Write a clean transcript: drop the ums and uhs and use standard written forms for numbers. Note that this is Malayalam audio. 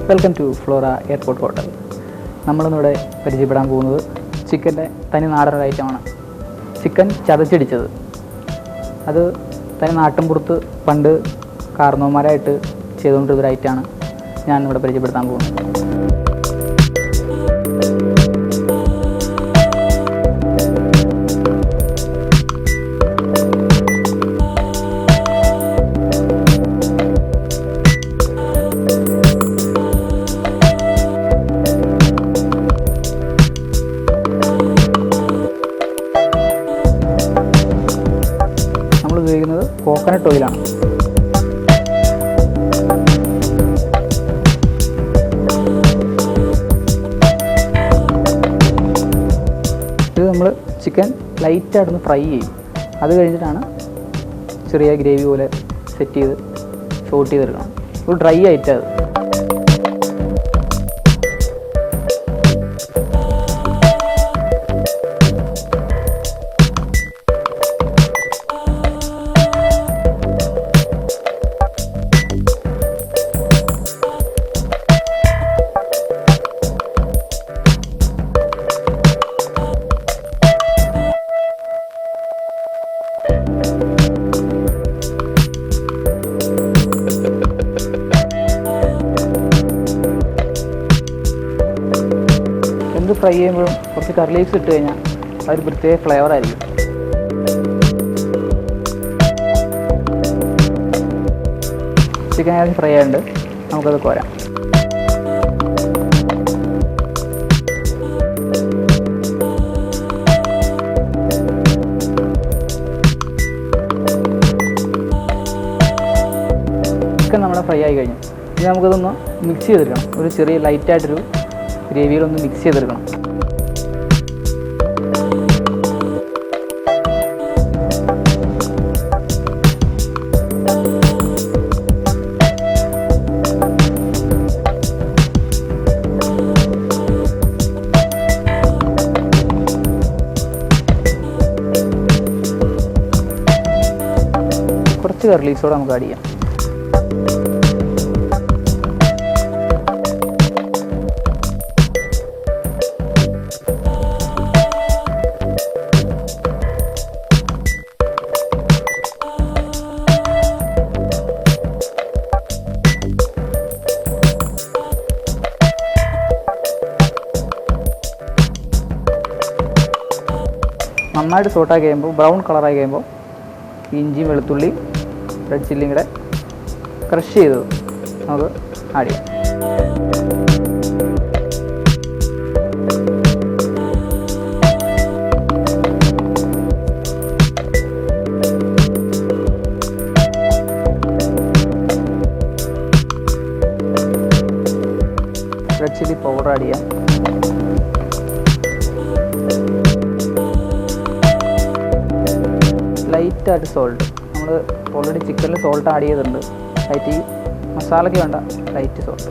Welcome to Flora airport hotel. നമ്മളിന്നിവിടെ പരിചയപ്പെടാൻ പോകുന്നത് ചിക്കൻ്റെ തനി നാടൻ ഐറ്റമാണ്. ചിക്കൻ ചതച്ചിടിച്ചത്. അത് തനി നാട്ടിൻപുറത്ത് പണ്ട് കാരണവന്മാരായിട്ട് ചെയ്തുകൊണ്ടിരുന്നൊരു ഐറ്റമാണ് ഞാനിവിടെ പരിചയപ്പെടുത്താൻ പോകുന്നത്. നമ്മൾ ഉപയോഗിക്കുന്നത് കോക്കനട്ട് ഓയിലാണ്. ഇത് നമ്മൾ ചിക്കൻ ലൈറ്റായിട്ടൊന്ന് ഫ്രൈ ചെയ്യും. അത് കഴിഞ്ഞിട്ടാണ് ചെറിയ ഗ്രേവി പോലെ സെറ്റ് ചെയ്ത് ഷോട്ട് ചെയ്തെടുക്കണം. ഒരു ഡ്രൈ ആയിട്ട് അത് എന്ത് ഫ്രൈ ചെയ്യുമ്പോഴും കുറച്ച് കറി ലീവ്സ് ഇട്ട് കഴിഞ്ഞാൽ അതൊരു പ്രത്യേക ഫ്ലേവറായിരിക്കും. ചിക്കൻ ആദ്യം ഫ്രൈ ആയതുകൊണ്ട് നമുക്കത് കോരാം. ചിക്കൻ നമ്മുടെ ഫ്രൈ ആയി കഴിഞ്ഞു. ഇനി നമുക്കതൊന്ന് മിക്സ് ചെയ്തെടുക്കണം. ഒരു ചെറിയ ലൈറ്റായിട്ടൊരു ഗ്രേവിയിലൊന്ന് മിക്സ് ചെയ്തെടുക്കണം. കുറച്ച് കറി ലീവ്സോടെ നമുക്ക് ആഡ് ചെയ്യാം. നന്നായിട്ട് സോട്ടാക്കി കഴിയുമ്പോൾ ബ്രൗൺ കളറായി കഴിയുമ്പോൾ ഇഞ്ചിയും വെളുത്തുള്ളി റെഡ് ചില്ലിയും കൂടെ ക്രഷ് ചെയ്തത് നമുക്ക് ആഡ് ചെയ്യാം. റെഡ് ചില്ലി പൗഡർ ആഡ് ചെയ്യാം. ലൈറ്റായിട്ട് സോൾട്ട്. നമ്മൾ ഓൾറെഡി ചിക്കനിൽ സോൾട്ട് ആഡ് ചെയ്തിട്ടുണ്ട്. ലൈറ്റ് ഈ മസാലയ്ക്ക് വേണ്ട ലൈറ്റ് സോൾട്ട്.